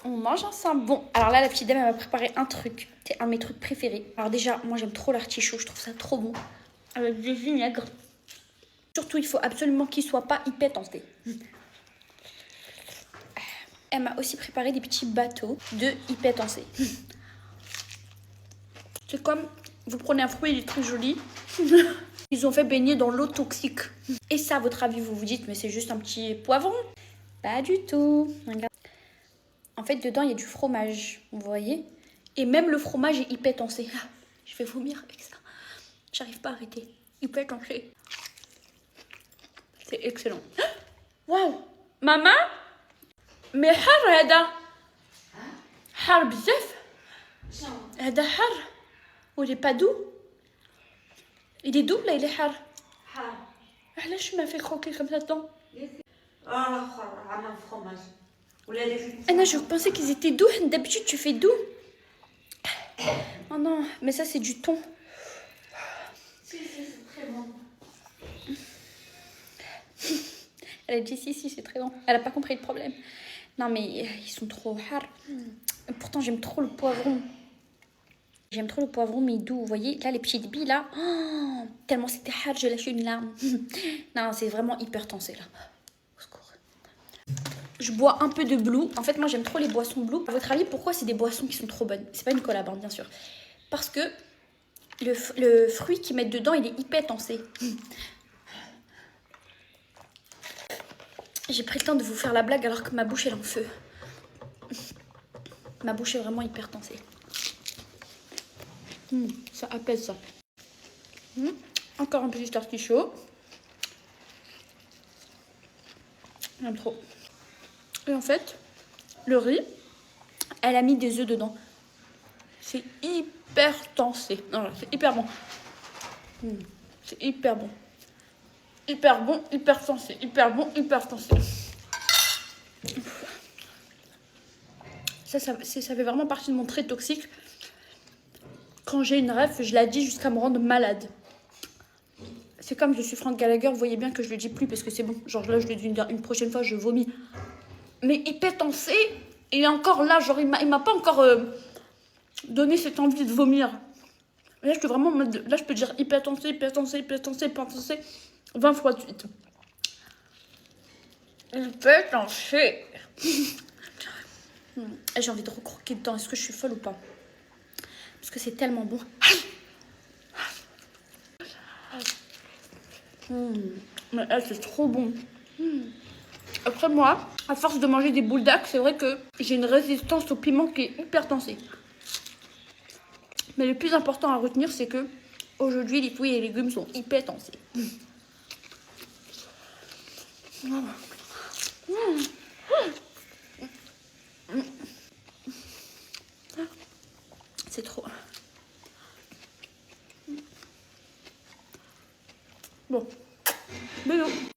On mange ensemble. Bon, alors là, la petite dame, elle m'a préparé un truc. C'est un de mes trucs préférés. Alors déjà, moi, j'aime trop l'artichaut. Je trouve ça trop bon. Avec du vinaigre. Surtout, il faut absolument qu'il soit pas hyper tenté. Elle m'a aussi préparé des petits bateaux de hyper tensé. C'est comme, vous prenez un fruit, il est très joli. Ils ont fait baigner dans l'eau toxique. Et ça, à votre avis, vous vous dites, mais c'est juste un petit poivron? Pas du tout. Regarde. En fait, dedans, il y a du fromage, vous voyez? Et même le fromage est hyper tensé. Ah, je vais vomir avec ça. J'arrive pas à arrêter. Hyper tensé. C'est excellent. Waouh! Maman? Mais حر هذا. حر بزاف. هذا حر. Il est pas doux. Il est doux là, il est حر. علاش ما fait croquer comme ça dedans? Anna, je pensais qu'ils étaient doux. D'habitude, tu fais doux. Oh non, mais ça, c'est du thon. Si, c'est très bon. Elle a dit si, c'est très bon. Elle a pas compris le problème. Non, mais ils sont trop hard. Pourtant, j'aime trop le poivron. J'aime trop le poivron, mais doux. Vous voyez, là, les petites billes, là. Oh, tellement c'était hard, j'ai lâché une larme. Non, c'est vraiment hyper tensé, là. Au secours. Je bois un peu de Blue. En fait, moi, j'aime trop les boissons Blue. À votre avis, pourquoi c'est des boissons qui sont trop bonnes? C'est pas une collab, hein, bien sûr. Parce que le fruit qu'ils mettent dedans, il est hyper tensé. J'ai pris le temps de vous faire la blague alors que ma bouche est en feu. Ma bouche est vraiment hyper tensée. Ça apaise ça. Encore un petit artichaut. J'aime trop. Et en fait, le riz, elle a mis des œufs dedans. C'est hyper tensé. Non, c'est hyper bon. C'est hyper bon. Hyper bon, hyper tensé. Hyper bon, hyper tensé. Ça fait vraiment partie de mon trait toxique. Quand j'ai une rêve, je la dis jusqu'à me rendre malade. C'est comme je suis Frank Gallagher, vous voyez bien que je le dis plus parce que c'est bon. Genre là, je le dis une prochaine fois, je vomis. Mais hyper tensé, il est encore là. Genre, il m'a pas encore donné cette envie de vomir. Là, je peux vraiment, là, je peux dire hyper tensé, hyper tensé, hyper tensé, hyper tensé, 20 fois de suite. Hyper tensé. J'ai envie de recroquer dedans. Est-ce que je suis folle ou pas? Parce que c'est tellement bon. Mais c'est trop bon. Après moi, à force de manger des boules d'ac, c'est vrai que j'ai une résistance au piment qui est hyper tensée. Mais le plus important à retenir, c'est que aujourd'hui, les fruits et les légumes sont hyper tensés. C'est trop. Bon. Bisous.